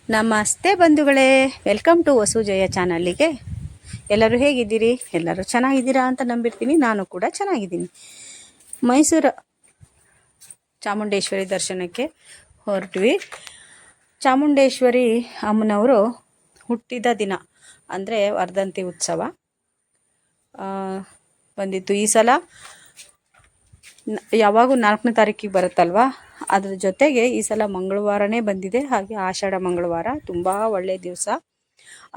ನಮಸ್ತೆ ಬಂಧುಗಳೇ, welcome to ವಸುಜಯ ಚಾನಲ್ಲಿಗೆ. ಎಲ್ಲರೂ ಹೇಗಿದ್ದೀರಿ? ಎಲ್ಲರೂ ಚೆನ್ನಾಗಿದ್ದೀರಾ ಅಂತ ನಂಬಿರ್ತೀನಿ. ನಾನು ಕೂಡ ಚೆನ್ನಾಗಿದ್ದೀನಿ. ಮೈಸೂರು ಚಾಮುಂಡೇಶ್ವರಿ ದರ್ಶನಕ್ಕೆ ಹೊರಟ್ವಿ. ಚಾಮುಂಡೇಶ್ವರಿ ಅಮ್ಮನವರು ಹುಟ್ಟಿದ ದಿನ ಅಂದರೆ ವರ್ಧಂತಿ ಉತ್ಸವ ಬಂದಿತ್ತು. ಈ ಸಲ ಯಾವಾಗೂ 4ನೇ ತಾರೀಕಿಗೆ ಬರುತ್ತಲ್ವ, ಅದ್ರ ಜೊತೆಗೆ ಈ ಸಲ ಮಂಗಳವಾರನೇ ಬಂದಿದೆ. ಹಾಗೆ ಆಷಾಢ ಮಂಗಳವಾರ, ತುಂಬ ಒಳ್ಳೆಯ ದಿವಸ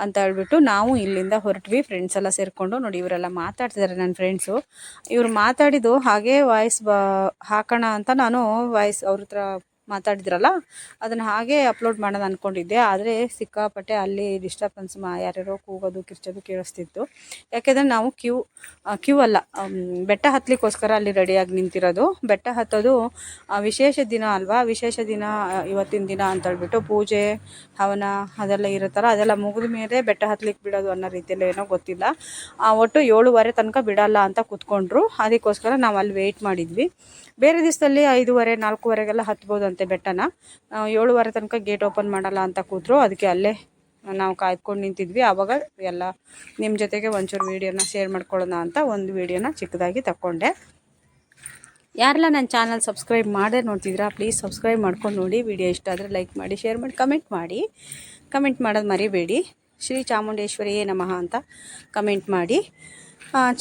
ಅಂತ ಹೇಳ್ಬಿಟ್ಟು ನಾವು ಇಲ್ಲಿಂದ ಹೊರಟ್ವಿ. ಫ್ರೆಂಡ್ಸ್ ಎಲ್ಲ ಸೇರಿಕೊಂಡು. ನೋಡಿ, ಇವರೆಲ್ಲ ಮಾತಾಡ್ತಿದ್ದಾರೆ ನನ್ನ ಫ್ರೆಂಡ್ಸು. ಇವ್ರು ಮಾತಾಡಿದ್ದು ಹಾಗೇ ವಾಯ್ಸ್ ಹಾಕೋಣ ಅಂತ ನಾನು ವಾಯ್ಸ್ ಅವ್ರ ಹತ್ರ ಮಾತಾಡಿದ್ರಲ್ಲ ಅದನ್ನು ಹಾಗೇ ಅಪ್ಲೋಡ್ ಮಾಡೋದು ಅಂದ್ಕೊಂಡಿದ್ದೆ. ಆದರೆ ಸಿಕ್ಕಾಪಟ್ಟೆ ಅಲ್ಲಿ ಡಿಸ್ಟರ್ಬೆನ್ಸ್, ಯಾರ್ಯಾರೋ ಕೂಗೋದು ಕಿರ್ಚೋದು ಕೇಳಿಸ್ತಿತ್ತು. ಯಾಕೆಂದರೆ ನಾವು ಕ್ಯೂ ಅಲ್ಲ, ಬೆಟ್ಟ ಹತ್ತಲಿಕ್ಕೋಸ್ಕರ ಅಲ್ಲಿ ರೆಡಿಯಾಗಿ ನಿಂತಿರೋದು. ಬೆಟ್ಟ ಹತ್ತೋದು ವಿಶೇಷ ದಿನ ಅಲ್ವಾ, ವಿಶೇಷ ದಿನ ಇವತ್ತಿನ ದಿನ ಅಂತ ಹೇಳ್ಬಿಟ್ಟು ಪೂಜೆ ಹವನ ಅದೆಲ್ಲ ಇರುತ್ತಲ್ಲ, ಅದೆಲ್ಲ ಮುಗಿದ ಮೇಲೆ ಬೆಟ್ಟ ಹತ್ತಲಿಕ್ಕೆ ಬಿಡೋದು ಅನ್ನೋ ರೀತಿಯಲ್ಲಿ ಏನೋ ಗೊತ್ತಿಲ್ಲ. ಒಟ್ಟು 7:15 ತನಕ ಬಿಡಲ್ಲ ಅಂತ ಕೂತ್ಕೊಂಡ್ರು. ಅದಕ್ಕೋಸ್ಕರ ನಾವು ಅಲ್ಲಿ ವೆಯ್ಟ್ ಮಾಡಿದ್ವಿ. ಬೇರೆ ದಿವಸದಲ್ಲಿ 5:30 4:15ಗೆಲ್ಲ ಹತ್ಬೋದಂತೆ ಬೆಟ್ಟನ. 7:15 ತನಕ ಗೇಟ್ ಓಪನ್ ಮಾಡಲ್ಲ ಅಂತ ಕೂತ್ರು. ಅದಕ್ಕೆ ಅಲ್ಲೇ ನಾವು ಕಾಯ್ಕೊಂಡು ನಿಂತಿದ್ವಿ. ಆವಾಗ ಎಲ್ಲ ನಿಮ್ಮ ಜೊತೆಗೆ ಒಂಚೂರು ವೀಡಿಯೋನ ಶೇರ್ ಮಾಡ್ಕೊಳ್ಳೋಣ ಅಂತ ಒಂದು ವೀಡಿಯೋನ ಚಿಕ್ಕದಾಗಿ ತಗೊಂಡೆ. ಯಾರೆಲ್ಲ ನನ್ನ ಚಾನಲ್ ಸಬ್ಸ್ಕ್ರೈಬ್ ಮಾಡೇ ನೋಡ್ತಿದ್ದೀರಾ, ಪ್ಲೀಸ್ ಸಬ್ಸ್ಕ್ರೈಬ್ ಮಾಡ್ಕೊಂಡು ನೋಡಿ. ವಿಡಿಯೋ ಇಷ್ಟ ಆದರೆ ಲೈಕ್ ಮಾಡಿ, ಶೇರ್ ಮಾಡಿ, ಕಮೆಂಟ್ ಮಾಡೋದು ಮರಿಬೇಡಿ. ಶ್ರೀ ಚಾಮುಂಡೇಶ್ವರಿಯೇ ನಮಃ ಅಂತ ಕಮೆಂಟ್ ಮಾಡಿ.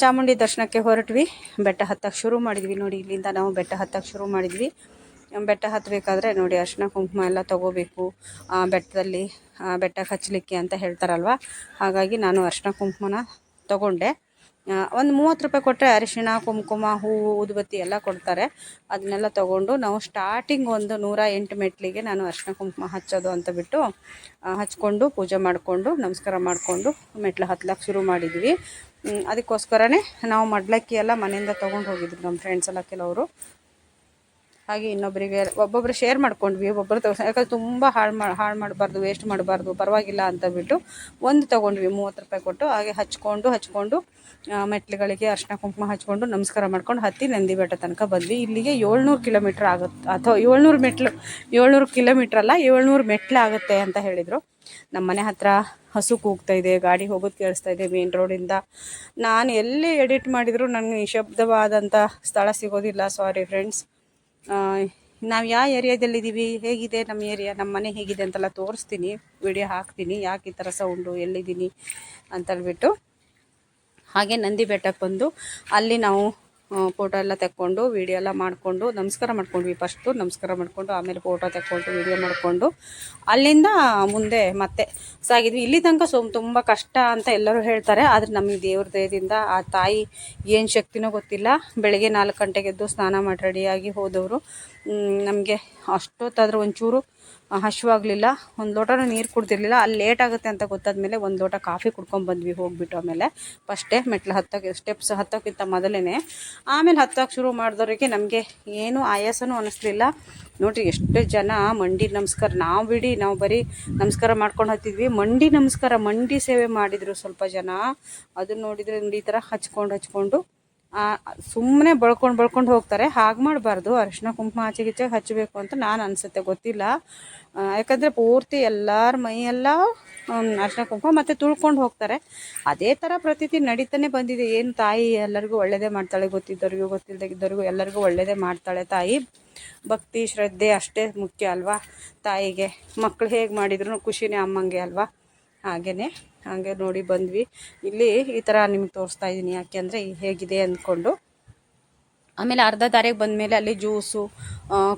ಚಾಮುಂಡಿ ದರ್ಶನಕ್ಕೆ ಹೊರಟ್ವಿ. ಬೆಟ್ಟ ಹತ್ತಕ್ಕೆ ಶುರು ಮಾಡಿದ್ವಿ. ನೋಡಿ, ಇಲ್ಲಿಂದ ನಾವು ಬೆಟ್ಟ ಹತ್ತಕ್ಕೆ ಶುರು ಮಾಡಿದ್ವಿ. ಬೆಟ್ಟ ಹತ್ತಬೇಕಾದ್ರೆ ನೋಡಿ, ಅರಿಶಿನ ಕುಂಕುಮ ಎಲ್ಲ ತೊಗೋಬೇಕು ಬೆಟ್ಟದಲ್ಲಿ, ಬೆಟ್ಟಕ್ಕೆ ಹಚ್ಚಲಿಕ್ಕೆ ಅಂತ ಹೇಳ್ತಾರಲ್ವ. ಹಾಗಾಗಿ ನಾನು ಅರಿಶಿನ ಕುಂಕುಮನ ತೊಗೊಂಡೆ. ಒಂದು 30 ರೂಪಾಯಿ ಕೊಟ್ಟರೆ ಅರಿಶಿಣ ಕುಂಕುಮ ಹೂವು ಊದುಬತ್ತಿ ಎಲ್ಲ ಕೊಡ್ತಾರೆ. ಅದನ್ನೆಲ್ಲ ತೊಗೊಂಡು ನಾವು ಸ್ಟಾರ್ಟಿಂಗ್ ಒಂದು 108 ಮೆಟ್ಲಿಗೆ ನಾನು ಅರಿಶಿನ ಕುಂಕುಮ ಹಚ್ಚೋದು ಅಂತ ಬಿಟ್ಟು ಹಚ್ಕೊಂಡು ಪೂಜೆ ಮಾಡಿಕೊಂಡು ನಮಸ್ಕಾರ ಮಾಡಿಕೊಂಡು ಮೆಟ್ಲು ಹತ್ತಲಿಕ್ಕೆ ಶುರು ಮಾಡಿದ್ವಿ. ಅದಕ್ಕೋಸ್ಕರನೇ ನಾವು ಮಡ್ಲಕ್ಕಿ ಎಲ್ಲ ಮನೆಯಿಂದ ತೊಗೊಂಡು ಹೋಗಿದ್ವಿ ನಮ್ಮ ಫ್ರೆಂಡ್ಸ್ ಎಲ್ಲ ಕೆಲವರು. ಹಾಗೆ ಇನ್ನೊಬ್ಬರಿಗೆ ಒಬ್ಬೊಬ್ಬರು ಶೇರ್ ಮಾಡ್ಕೊಂಡ್ವಿ. ಒಬ್ಬರು ಯಾಕಂದ್ರೆ ತುಂಬ ಹಾಳು ಮಾಡಬಾರ್ದು, ವೇಸ್ಟ್ ಮಾಡಬಾರ್ದು, ಪರವಾಗಿಲ್ಲ ಅಂತ ಬಿಟ್ಟು ಒಂದು ತೊಗೊಂಡ್ವಿ 30 ರೂಪಾಯಿ ಕೊಟ್ಟು. ಹಾಗೆ ಹಚ್ಕೊಂಡು ಮೆಟ್ಲುಗಳಿಗೆ ಅರಿಶಿನ ಕುಂಕುಮ ಹಚ್ಕೊಂಡು ನಮಸ್ಕಾರ ಮಾಡ್ಕೊಂಡು ಹತ್ತಿ ನಂದಿ ಬೆಟ್ಟ ತನಕ ಬಂದ್ವಿ. ಇಲ್ಲಿಗೆ 700 ಕಿಲೋಮೀಟ್ರ್ ಆಗುತ್ತೆ, ಅಥವಾ 700 ಮೆಟ್ಲು, 700 ಕಿಲೋಮೀಟ್ರ್ ಅಲ್ಲ 700 ಮೆಟ್ಲು ಆಗುತ್ತೆ ಅಂತ ಹೇಳಿದರು. ನಮ್ಮ ಮನೆ ಹತ್ರ ಹಸು ಕೂಗ್ತಾ ಇದೆ, ಗಾಡಿ ಹೋಗೋದು ಕೇಳಿಸ್ತಾ ಇದೆ ಮೇನ್ ರೋಡಿಂದ. ನಾನು ಎಲ್ಲಿ ಎಡಿಟ್ ಮಾಡಿದರೂ ನನಗೆ ನಿಶಬ್ದವಾದಂಥ ಸ್ಥಳ ಸಿಗೋದಿಲ್ಲ. Sorry friends. ನಾವು ಯಾವ ಏರಿಯಾದಲ್ಲಿದ್ದೀವಿ, ಹೇಗಿದೆ ನಮ್ಮ ಏರಿಯಾ, ನಮ್ಮ ಮನೆ ಹೇಗಿದೆ ಅಂತೆಲ್ಲ ತೋರಿಸ್ತೀನಿ, ವಿಡಿಯೋ ಹಾಕ್ತೀನಿ. ಯಾಕೆ ಈ ಥರ ಸೌಂಡು, ಎಲ್ಲಿದ್ದೀನಿ ಅಂತೇಳ್ಬಿಟ್ಟು. ಹಾಗೆ ನಂದಿ ಬೆಟ್ಟಕ್ಕೆ ಬಂದು ಅಲ್ಲಿ ನಾವು ಫೋಟೋ ಎಲ್ಲ ತೆಕ್ಕೊಂಡು ವೀಡಿಯೋ ಎಲ್ಲ ಮಾಡಿಕೊಂಡು ನಮಸ್ಕಾರ ಮಾಡ್ಕೊಂಡ್ವಿ. ಫಸ್ಟು ನಮಸ್ಕಾರ ಮಾಡಿಕೊಂಡು ಆಮೇಲೆ ಫೋಟೋ ತೆಕ್ಕೊಂಡು ವೀಡಿಯೋ ಮಾಡಿಕೊಂಡು ಅಲ್ಲಿಂದ ಮುಂದೆ ಮತ್ತೆ ಸಾಗಿದ್ವಿ. ಇಲ್ಲಿ ತನಕ ತುಂಬ ಕಷ್ಟ ಅಂತ ಎಲ್ಲರೂ ಹೇಳ್ತಾರೆ. ಆದರೆ ನಮಗೆ ದೇವ್ರ ದಯದಿಂದ ಆ ತಾಯಿ ಏನು ಶಕ್ತಿನೋ ಗೊತ್ತಿಲ್ಲ. ಬೆಳಗ್ಗೆ 4 ಗಂಟೆಗೆ ಎದ್ದು ಸ್ನಾನ ಮಾಡಿ ರೆಡಿಯಾಗಿ ಹೋದವರು. ನಮಗೆ ಅಷ್ಟೊತ್ತಾದರೂ ಒಂಚೂರು ಹಶ್ವಾಗಲಿಲ್ಲ. ಒಂದು ಲೋಟನೂ ನೀರು ಕುಡ್ದಿರಲಿಲ್ಲ. ಅಲ್ಲಿ ಲೇಟ್ ಆಗುತ್ತೆ ಅಂತ ಗೊತ್ತಾದ್ಮೇಲೆ ಒಂದು ಲೋಟ ಕಾಫಿ ಕುಡ್ಕೊಂಡ್ಬಂದ್ವಿ ಹೋಗ್ಬಿಟ್ಟು. ಆಮೇಲೆ ಫಸ್ಟೇ ಮೆಟ್ಲು ಸ್ಟೆಪ್ಸ್ ಹತ್ತೋಕ್ಕಿಂತ ಮೊದಲೇ ಆಮೇಲೆ ಹತ್ತೋಕೆ ಶುರು ಮಾಡಿದವರಿಗೆ ನಮಗೆ ಏನೂ ಆಯಾಸನೂ ಅನ್ನಿಸ್ಲಿಲ್ಲ. ನೋಡಿರಿ ಎಷ್ಟು ಜನ ಮಂಡಿ ನಮಸ್ಕಾರ, ನಾವು ಬರೀ ನಮಸ್ಕಾರ ಮಾಡ್ಕೊಂಡು ಹತ್ತಿದ್ವಿ. ಮಂಡಿ ಸೇವೆ ಮಾಡಿದರು ಸ್ವಲ್ಪ ಜನ. ಅದನ್ನ ನೋಡಿದರೆ ಈ ಥರ ಹಚ್ಕೊಂಡು ಸುಮ್ಮನೆ ಬಳ್ಕೊಂಡು ಹೋಗ್ತಾರೆ. ಹಾಗೆ ಮಾಡಬಾರ್ದು. ಅರಿಶಿನ ಕುಂಕುಮ ಆಚೆಗೀಚೆಗೆ ಹಚ್ಚಬೇಕು ಅಂತ ನಾನು ಅನಿಸುತ್ತೆ, ಗೊತ್ತಿಲ್ಲ. ಯಾಕಂದರೆ ಪೂರ್ತಿ ಎಲ್ಲರ ಮೈಯೆಲ್ಲ ಅರಿಶಿನ ಕುಂಕುಮ ಮತ್ತು ತುಳ್ಕೊಂಡು ಹೋಗ್ತಾರೆ. ಅದೇ ಥರ ಪ್ರತೀತಿ ನಡೀತಾನೆ ಬಂದಿದೆ. ಏನು ತಾಯಿ ಎಲ್ಲರಿಗೂ ಒಳ್ಳೆಯದೇ ಮಾಡ್ತಾಳೆ, ಗೊತ್ತಿದ್ದವ್ರಿಗೂ ಗೊತ್ತಿಲ್ಲದಿದ್ದವ್ರಿಗೂ ಎಲ್ಲರಿಗೂ ಒಳ್ಳೆಯದೇ ಮಾಡ್ತಾಳೆ ತಾಯಿ. ಭಕ್ತಿ ಶ್ರದ್ಧೆ ಅಷ್ಟೇ ಮುಖ್ಯ ಅಲ್ವಾ ತಾಯಿಗೆ. ಮಕ್ಕಳು ಹೇಗೆ ಮಾಡಿದ್ರು ಖುಷಿನೇ ಅಮ್ಮಂಗೆ ಅಲ್ವಾ. ಹಾಗೆ ನೋಡಿ ಬಂದ್ವಿ. ಇಲ್ಲಿ ಈ ಥರ ನಿಮ್ಗೆ ತೋರಿಸ್ತಾ ಇದ್ದೀನಿ, ಯಾಕೆಂದರೆ ಹೇಗಿದೆ ಅಂದ್ಕೊಂಡು. ಆಮೇಲೆ ಅರ್ಧ ದಾರಿಗೆ ಬಂದಮೇಲೆ ಅಲ್ಲಿ ಜ್ಯೂಸು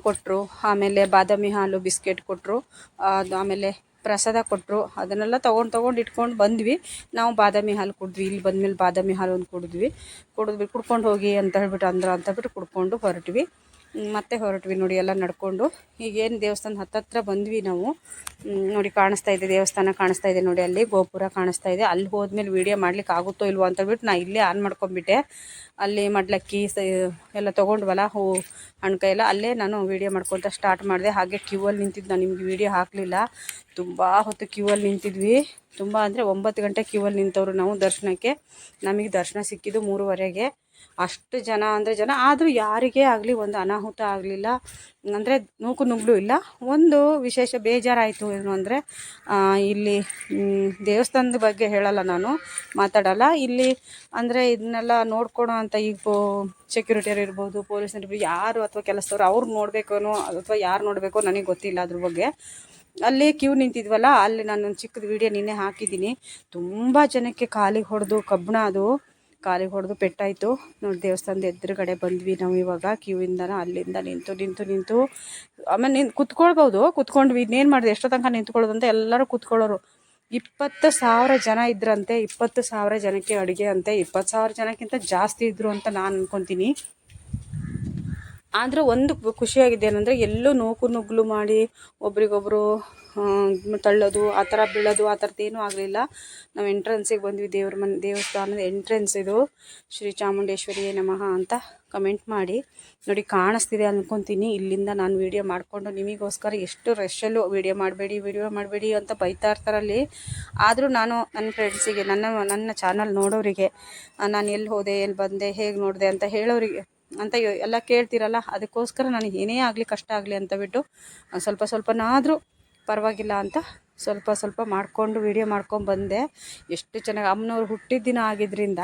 ಕೊಟ್ಟರು, ಆಮೇಲೆ ಬಾದಾಮಿ ಹಾಲು ಬಿಸ್ಕೆಟ್ ಕೊಟ್ಟರು, ಆಮೇಲೆ ಪ್ರಸಾದ ಕೊಟ್ಟರು. ಅದನ್ನೆಲ್ಲ ತೊಗೊಂಡು ಇಟ್ಕೊಂಡು ಬಂದ್ವಿ. ನಾವು ಬಾದಾಮಿ ಹಾಲು ಕುಡಿದ್ವಿ. ಇಲ್ಲಿ ಬಂದಮೇಲೆ ಬಾದಾಮಿ ಹಾಲು ಒಂದು ಕುಡ್ಕೊಂಡು ಹೋಗಿ ಅಂತ ಹೇಳ್ಬಿಟ್ಟು ಅಂತ ಕುಡ್ಕೊಂಡು ಹೊರಟ್ವಿ. ನೋಡಿ ಎಲ್ಲ ನಡ್ಕೊಂಡು. ಈಗೇನು ದೇವಸ್ಥಾನ ಹತ್ತತ್ರ ಬಂದ್ವಿ ನಾವು. ನೋಡಿ ಕಾಣಿಸ್ತಾ ಇದೆ, ದೇವಸ್ಥಾನ ಕಾಣಿಸ್ತಾ ಇದೆ ನೋಡಿ, ಅಲ್ಲಿ ಗೋಪುರ ಕಾಣಿಸ್ತಾ ಇದೆ. ಅಲ್ಲಿ ಹೋದ್ಮೇಲೆ ವೀಡಿಯೋ ಮಾಡ್ಲಿಕ್ಕೆ ಆಗುತ್ತೋ ಇಲ್ವೋ ಅಂತೇಳ್ಬಿಟ್ಟು ನಾ ಇಲ್ಲೇ ಆನ್ ಮಾಡ್ಕೊಂಡ್ಬಿಟ್ಟೆ. ಅಲ್ಲಿ ಮಡ್ಲಕ್ಕಿ ಎಲ್ಲ ತೊಗೊಂಡ್ವಲ್ಲ, ಹೂವು ಹಣ್ಕಾಯಿ ಎಲ್ಲ, ಅಲ್ಲೇ ನಾನು ವೀಡಿಯೋ ಮಾಡ್ಕೊತ ಸ್ಟಾರ್ಟ್ ಮಾಡಿದೆ. ಹಾಗೆ ಕ್ಯೂವಲ್ಲಿ ನಿಂತಿದ್ದು ನಾನು ನಿಮ್ಗೆ ವೀಡಿಯೋ ಹಾಕಲಿಲ್ಲ. ತುಂಬ ಹೊತ್ತು ಕ್ಯೂವಲ್ಲಿ ನಿಂತಿದ್ವಿ. ತುಂಬ ಅಂದರೆ 9 ಗಂಟೆ ಕ್ಯೂವಲ್ಲಿ ನಿಂತವರು ನಾವು ದರ್ಶನಕ್ಕೆ. ನಮಗೆ ದರ್ಶನ ಸಿಕ್ಕಿದ್ದು 3:30ಗೆ. ಅಷ್ಟು ಜನ ಅಂದರೆ ಜನ. ಆದರೂ ಯಾರಿಗೇ ಆಗಲಿ ಒಂದು ಅನಾಹುತ ಆಗಲಿಲ್ಲ, ಅಂದರೆ ನೂಕು ನುಗ್ಗಲು ಇಲ್ಲ. ಒಂದು ವಿಶೇಷ ಬೇಜಾರಾಯಿತು ಏನು ಅಂದರೆ, ಇಲ್ಲಿ ದೇವಸ್ಥಾನದ ಬಗ್ಗೆ ಹೇಳಲ್ಲ, ನಾನು ಮಾತಾಡಲ್ಲ ಇಲ್ಲಿ. ಅಂದರೆ ಇದನ್ನೆಲ್ಲ ನೋಡ್ಕೊಳೋ ಅಂತ ಈಗ ಸೆಕ್ಯೂರಿಟಿಯರು ಇರ್ಬೋದು, ಪೊಲೀಸರು ಯಾರು ಅಥವಾ ಕೆಲಸದವ್ರು ಅವ್ರು ನೋಡಬೇಕೋ ಅಥವಾ ಯಾರು ನೋಡಬೇಕೋ ನನಗೆ ಗೊತ್ತಿಲ್ಲ ಅದ್ರ ಬಗ್ಗೆ. ಅಲ್ಲಿ ಕ್ಯೂ ನಿಂತಿದ್ವಲ್ಲ, ಅಲ್ಲಿ ನಾನು ಚಿಕ್ಕದು ವೀಡಿಯೋ ನಿನ್ನೆ ಹಾಕಿದ್ದೀನಿ. ತುಂಬ ಜನಕ್ಕೆ ಕಾಲಿಗೆ ಹೊಡೆದು, ಕಬ್ಬಣ ಅದು ಕಾಲಿಗೆ ಹೊಡೆದು ಪೆಟ್ಟಾಯಿತು ನೋಡಿ. ದೇವಸ್ಥಾನದ ಎದುರುಗಡೆ ಬಂದ್ವಿ ನಾವು ಇವಾಗ ಕ್ಯೂವಿಂದನ. ಅಲ್ಲಿಂದ ನಿಂತು ಆಮೇಲೆ ಕುತ್ಕೊಳ್ಬೋದು, ಕುತ್ಕೊಂಡ್ವಿ. ಇನ್ನೇನು ಮಾಡಿದೆ, ಎಷ್ಟೋ ತನಕ ನಿಂತ್ಕೊಳ್ಳೋದು ಅಂತ ಎಲ್ಲರೂ ಕುತ್ಕೊಳ್ಳೋರು. 20,000 ಜನ ಇದ್ರಂತೆ. 20,000 ಜನಕ್ಕೆ ಅಡುಗೆ ಅಂತೆ. 20,000 ಜನಕ್ಕಿಂತ ಜಾಸ್ತಿ ಇದ್ದರು ಅಂತ ನಾನು ಅನ್ಕೊತೀನಿ. ಆದರೆ ಒಂದು ಖುಷಿಯಾಗಿದೆ ಏನಂದರೆ, ಎಲ್ಲೂ ನೂಕು ನುಗ್ಗಲು ಮಾಡಿ ಒಬ್ರಿಗೊಬ್ಬರು ತಳ್ಳೋದು, ಆ ಥರ ಬೀಳೋದು, ಆ ಥರದ್ದೇನೂ ಆಗಲಿಲ್ಲ. ನಾವು ಎಂಟ್ರೆನ್ಸಿಗೆ ಬಂದ್ವಿ, ದೇವಸ್ಥಾನದ ಎಂಟ್ರೆನ್ಸ್ ಇದು. ಶ್ರೀ ಚಾಮುಂಡೇಶ್ವರಿಯೇ ನಮಃ ಅಂತ ಕಮೆಂಟ್ ಮಾಡಿ ನೋಡಿ. ಕಾಣಿಸ್ತಿದೆ ಅಂದ್ಕೊತೀನಿ. ಇಲ್ಲಿಂದ ನಾನು ವೀಡಿಯೋ ಮಾಡಿಕೊಂಡು ನಿಮಗೋಸ್ಕರ ಎಷ್ಟು ರಶಲ್ಲೂ ವೀಡಿಯೋ ಮಾಡಬೇಡಿ ಅಂತ ಬೈತಾ ಇರ್ತಾರಲ್ಲಿ. ಆದರೂ ನಾನು ನನ್ನ ಫ್ರೆಂಡ್ಸಿಗೆ, ನನ್ನ ಚಾನಲ್ ನೋಡೋರಿಗೆ, ನಾನು ಎಲ್ಲಿ ಹೋದೆ, ಎಲ್ಲಿ ಬಂದೆ, ಹೇಗೆ ನೋಡಿದೆ ಅಂತ ಹೇಳೋರಿಗೆ ಅಂತ ಎಲ್ಲ ಕೇಳ್ತಿರಲ್ಲ, ಅದಕ್ಕೋಸ್ಕರ ನಾನು ಏನೇ ಆಗಲಿ, ಕಷ್ಟ ಆಗಲಿ ಅಂತ ಬಿಟ್ಟು ಸ್ವಲ್ಪನಾದರೂ ಪರವಾಗಿಲ್ಲ ಅಂತ ಸ್ವಲ್ಪ ಮಾಡಿಕೊಂಡು ವೀಡಿಯೋ ಮಾಡ್ಕೊಂಡು ಬಂದೆ. ಎಷ್ಟು ಚೆನ್ನಾಗಿ ಅಮ್ಮನವ್ರು ಹುಟ್ಟಿದ ದಿನ ಆಗಿದ್ದರಿಂದ,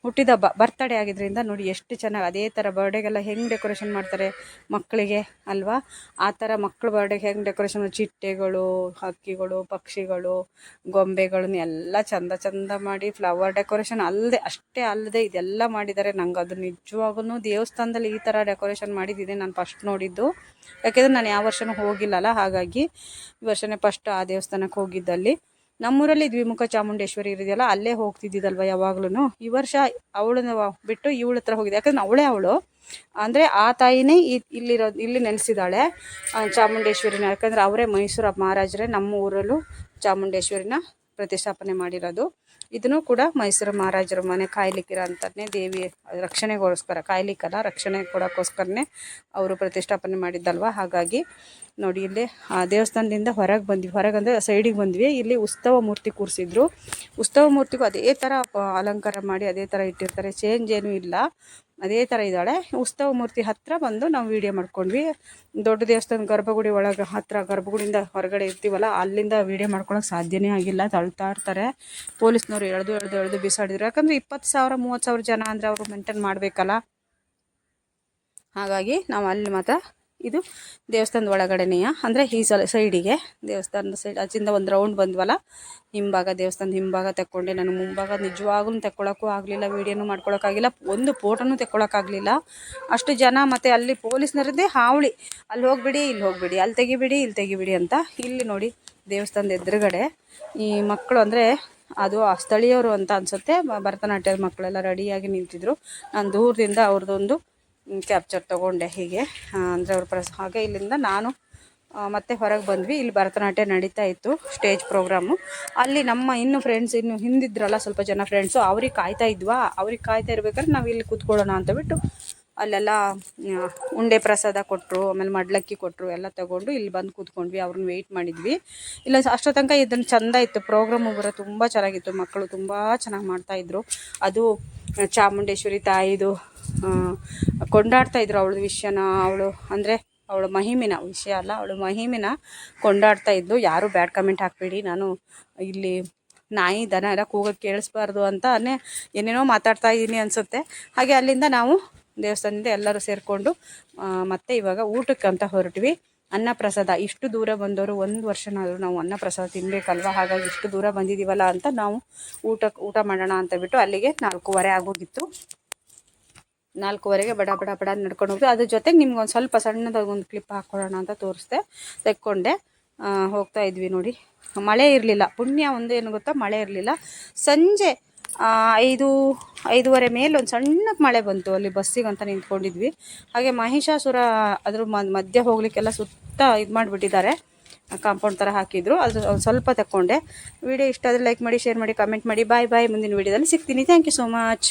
ಹುಟ್ಟಿದ ಬರ್ತಡೇ ಆಗಿದ್ದರಿಂದ ನೋಡಿ ಎಷ್ಟು ಚೆನ್ನಾಗಿ. ಅದೇ ಥರ ಬರ್ಡೇಗೆಲ್ಲ ಹೆಂಗೆ ಡೆಕೋರೇಷನ್ ಮಾಡ್ತಾರೆ ಮಕ್ಕಳಿಗೆ ಅಲ್ವಾ, ಆ ಥರ ಮಕ್ಕಳ ಬರ್ಡೇಗೆ ಹೆಂಗೆ ಡೆಕೋರೇಷನ್, ಚಿಟ್ಟೆಗಳು, ಹಕ್ಕಿಗಳು, ಪಕ್ಷಿಗಳು, ಗೊಂಬೆಗಳನ್ನ ಎಲ್ಲ ಚಂದ ಮಾಡಿ ಫ್ಲವರ್ ಡೆಕೋರೇಷನ್ ಅಷ್ಟೇ ಅಲ್ಲದೆ ಇದೆಲ್ಲ ಮಾಡಿದ್ದಾರೆ. ನಂಗೆ ಅದು ನಿಜವಾಗೂ ದೇವಸ್ಥಾನದಲ್ಲಿ ಈ ಥರ ಡೆಕೋರೇಷನ್ ಮಾಡಿದ್ದಿದೆ ನಾನು ಫಸ್ಟ್ ನೋಡಿದ್ದು. ಯಾಕೆಂದರೆ ನಾನು ಯಾವ ವರ್ಷವೂ ಹೋಗಿಲ್ಲಲ್ಲ, ಹಾಗಾಗಿ ಈ ವರ್ಷನೇ ಫಸ್ಟ್ ಆ ದೇವಸ್ಥಾನಕ್ಕೆ ಹೋಗಿದ್ದಲ್ಲಿ. ನಮ್ಮೂರಲ್ಲಿ ದ್ವಿಮುಖ ಚಾಮುಂಡೇಶ್ವರಿ ಇರೋದೆಯಲ್ಲ, ಅಲ್ಲೇ ಹೋಗ್ತಿದ್ದಿದ್ದಲ್ವ ಯಾವಾಗ್ಲೂ. ಈ ವರ್ಷ ಅವಳನ್ನ ಬಿಟ್ಟು ಇವಳ ಹತ್ರ ಹೋಗಿದೆ. ಯಾಕಂದ್ರೆ ಅವಳು ಅಂದರೆ ಆ ತಾಯಿನೇ ಇಲ್ಲಿ ನೆಲೆಸಿದ್ದಾಳೆ ಚಾಮುಂಡೇಶ್ವರಿನ. ಯಾಕಂದರೆ ಅವರೇ ಮೈಸೂರು ಮಹಾರಾಜರೇ ನಮ್ಮ ಊರಲ್ಲೂ ಚಾಮುಂಡೇಶ್ವರಿನ ಪ್ರತಿಷ್ಠಾಪನೆ ಮಾಡಿರೋದು. ಇದನ್ನು ಕೂಡ ಮೈಸೂರು ಮಹಾರಾಜರ ಮನೆ ಕಾಯ್ಲಿಕ್ಕಿರೋ ಅಂತಾನೆ, ದೇವಿ ರಕ್ಷಣೆಗೋಸ್ಕರ, ಕಾಯ್ಲಿಕ್ಕಲ್ಲ ರಕ್ಷಣೆ ಕೊಡೋಕ್ಕೋಸ್ಕರನೇ ಅವರು ಪ್ರತಿಷ್ಠಾಪನೆ ಮಾಡಿದ್ದಲ್ವ. ಹಾಗಾಗಿ ನೋಡಿ, ಇಲ್ಲಿ ಆ ದೇವಸ್ಥಾನದಿಂದ ಹೊರಗಂದರೆ ಸೈಡಿಗೆ ಬಂದ್ವಿ. ಇಲ್ಲಿ ಉತ್ಸವ ಮೂರ್ತಿ ಕೂರಿಸಿದ್ರು. ಉತ್ಸವ ಮೂರ್ತಿಗೂ ಅದೇ ಥರ ಅಲಂಕಾರ ಮಾಡಿ ಅದೇ ಥರ ಇಟ್ಟಿರ್ತಾರೆ, ಚೇಂಜ್ ಏನೂ ಇಲ್ಲ, ಅದೇ ಥರ ಇದ್ದಾಳೆ. ಉತ್ಸವ ಮೂರ್ತಿ ಹತ್ತಿರ ಬಂದು ನಾವು ವೀಡಿಯೋ ಮಾಡ್ಕೊಂಡ್ವಿ. ದೊಡ್ಡ ದೇವಸ್ಥಾನ ಗರ್ಭಗುಡಿ ಒಳಗೆ ಗರ್ಭಗುಡಿಯಿಂದ ಹೊರಗಡೆ ಇರ್ತೀವಲ್ಲ, ಅಲ್ಲಿಂದ ವೀಡಿಯೋ ಮಾಡ್ಕೊಳಕ್ಕೆ ಸಾಧ್ಯನೇ ಆಗಿಲ್ಲ. ತಳ್ತಾ ಇರ್ತಾರೆ ಪೊಲೀಸ್ನವ್ರು, ಎಳೆದು ಬಿಸಾಡಿದ್ರು. ಯಾಕಂದರೆ 20,000 30,000 ಜನ ಅಂದರೆ ಅವರು ಮೇಂಟೈನ್ ಮಾಡಬೇಕಲ್ಲ. ಹಾಗಾಗಿ ನಾವು ಅಲ್ಲಿ ಮಾತ್ರ, ಇದು ದೇವಸ್ಥಾನದ ಒಳಗಡೆನೆಯ, ಅಂದರೆ ಈ ಸೈಡಿಗೆ ದೇವಸ್ಥಾನದ ಸೈಡ್ ಆಚಿಂದ ಒಂದು ರೌಂಡ್ ಬಂದ್ವಲ್ಲ, ದೇವಸ್ಥಾನದ ಹಿಂಭಾಗ ತಕ್ಕೊಂಡೆ. ನಾನು ಮುಂಭಾಗ ನಿಜವಾಗ್ಲೂ ತಗೊಳಕ್ಕೂ ಆಗಲಿಲ್ಲ, ವೀಡಿಯೋನು ಮಾಡ್ಕೊಳಕ್ಕಾಗಿಲ್ಲ, ಒಂದು ಫೋಟೋನು ತಗೊಳಕ್ಕಾಗಲಿಲ್ಲ, ಅಷ್ಟು ಜನ. ಮತ್ತು ಅಲ್ಲಿ ಪೊಲೀಸ್ನರದ್ದೇ ಹಾವಳಿ, ಅಲ್ಲಿ ಹೋಗ್ಬಿಡಿ, ಇಲ್ಲಿ ಹೋಗ್ಬಿಡಿ, ಅಲ್ಲಿ ತೆಗಿಬಿಡಿ ಅಂತ. ಇಲ್ಲಿ ನೋಡಿ ದೇವಸ್ಥಾನದ ಎದುರುಗಡೆ ಈ ಮಕ್ಕಳು, ಅಂದರೆ ಅದು ಸ್ಥಳೀಯರು ಅಂತ ಅನಿಸುತ್ತೆ, ಭರತನಾಟ್ಯದ ಮಕ್ಕಳೆಲ್ಲ ರೆಡಿಯಾಗಿ ನಿಂತಿದ್ರು. ನಾನು ದೂರದಿಂದ ಅವ್ರದ್ದೊಂದು ಕ್ಯಾಪ್ಚರ್ ತೊಗೊಂಡೆ ಹೀಗೆ, ಅಂದರೆ ಅವ್ರ ಹಾಗೆ ಇಲ್ಲಿಂದ ನಾನು ಮತ್ತೆ ಹೊರಗೆ ಬಂದ್ವಿ. ಇಲ್ಲಿ ಭರತನಾಟ್ಯ ನಡೀತಾ ಇತ್ತು, ಸ್ಟೇಜ್ ಪ್ರೋಗ್ರಾಮು. ಅಲ್ಲಿ ನಮ್ಮ ಫ್ರೆಂಡ್ಸ್ ಹಿಂದಿದ್ರಲ್ಲ ಸ್ವಲ್ಪ ಜನ ಫ್ರೆಂಡ್ಸು, ಅವ್ರಿಗೆ ಕಾಯ್ತಾ ಇರ್ಬೇಕಾದ್ರೆ ನಾವು ಇಲ್ಲಿ ಕೂತ್ಕೊಳ್ಳೋಣ ಅಂತ ಬಿಟ್ಟು ಅಲ್ಲೆಲ್ಲ ಉಂಡೆ ಪ್ರಸಾದ ಕೊಟ್ಟರು, ಆಮೇಲೆ ಮಡ್ಲಕ್ಕಿ ಕೊಟ್ಟರು, ಎಲ್ಲ ತೊಗೊಂಡು ಇಲ್ಲಿ ಬಂದು ಕೂತ್ಕೊಂಡ್ವಿ. ಅವ್ರನ್ನ ವೆಯ್ಟ್ ಮಾಡಿದ್ವಿ. ಇಲ್ಲ ಅಷ್ಟೋ ತನಕ ಇದನ್ನು ಚೆಂದ ಇತ್ತು ಪ್ರೋಗ್ರಾಮು, ಬರೋ ತುಂಬ ಚೆನ್ನಾಗಿತ್ತು. ಮಕ್ಕಳು ತುಂಬ ಚೆನ್ನಾಗಿ ಮಾಡ್ತಾಯಿದ್ರು. ಅದು ಚಾಮುಂಡೇಶ್ವರಿ ತಾಯಿದು ಕೊಂಡಾಡ್ತಾಯಿದ್ರು ಅವಳದು ವಿಷಯನ, ಅವಳ ಮಹಿಮೆನ, ವಿಷಯ ಅಲ್ಲ, ಅವಳು ಮಹಿಮೆನ ಕೊಂಡಾಡ್ತಾ ಇದ್ದು. ಯಾರೂ ಬ್ಯಾಡ್ ಕಮೆಂಟ್ ಹಾಕಬೇಡಿ. ನಾನು ಇಲ್ಲಿ ನಾಯಿ ದನ ಎಲ್ಲ ಕೂಗೋದು ಕೇಳಿಸ್ಬಾರ್ದು ಅಂತ ಏನೇನೋ ಮಾತಾಡ್ತಾ ಇದ್ದೀನಿ ಅನಿಸುತ್ತೆ. ಹಾಗೆ ಅಲ್ಲಿಂದ ನಾವು ದೇವಸ್ಥಾನದಿಂದ ಎಲ್ಲರೂ ಸೇರಿಕೊಂಡು ಮತ್ತೆ ಇವಾಗ ಊಟಕ್ಕೆ ಅಂತ ಹೊರಟ್ವಿ. ಅನ್ನಪ್ರಸಾದ, ಇಷ್ಟು ದೂರ ಬಂದವರು, ಒಂದು ವರ್ಷನಾದರೂ ನಾವು ಅನ್ನಪ್ರಸಾದ ತಿನ್ನಬೇಕಲ್ವ. ಹಾಗಾಗಿ ಇಷ್ಟು ದೂರ ಬಂದಿದ್ದೀವಲ್ಲ ಅಂತ ನಾವು ಊಟ ಮಾಡೋಣ ಅಂತ ಬಿಟ್ಟು ಅಲ್ಲಿಗೆ 4:15 ಆಗೋಗಿತ್ತು. 4:15ಗೆ ಬಡ ನಡ್ಕೊಂಡು ಹೋಗ್ತೀವಿ. ಅದ್ರ ಜೊತೆಗೆ ನಿಮ್ಗೊಂದು ಸ್ವಲ್ಪ ಸಣ್ಣದಾಗೊಂದು ಕ್ಲಿಪ್ ಹಾಕ್ಕೊಳ್ಳೋಣ ಅಂತ ತೆಕ್ಕೊಂಡೆ. ಹೋಗ್ತಾ ಇದ್ವಿ ನೋಡಿ. ಮಳೆ ಇರಲಿಲ್ಲ, ಪುಣ್ಯ ಒಂದು ಏನು ಗೊತ್ತಾ, ಮಳೆ ಇರಲಿಲ್ಲ. ಸಂಜೆ 5:30 ಮೇಲೆ ಒಂದು ಸಣ್ಣ ಮಳೆ ಬಂತು. ಅಲ್ಲಿ ಬಸ್ಸಿಗಂತ ನಿಂತ್ಕೊಂಡಿದ್ವಿ. ಹಾಗೆ ಮಹಿಷಾಸುರ ಅದ್ರ ಮಧ್ಯೆ ಹೋಗ್ಲಿಕ್ಕೆಲ್ಲ ಸುತ್ತ ಇದು ಮಾಡಿಬಿಟ್ಟಿದ್ದಾರೆ, ಕಾಂಪೌಂಡ್ ಥರ ಹಾಕಿದ್ರು. ಅದು ಸ್ವಲ್ಪ ತಕ್ಕೊಂಡೆ. ವಿಡಿಯೋ ಇಷ್ಟ ಆದರೆ ಲೈಕ್ ಮಾಡಿ, ಶೇರ್ ಮಾಡಿ, ಕಮೆಂಟ್ ಮಾಡಿ. ಬಾಯ್. ಮುಂದಿನ ವಿಡಿಯೋದಲ್ಲಿ ಸಿಗ್ತೀನಿ. Thank you so much.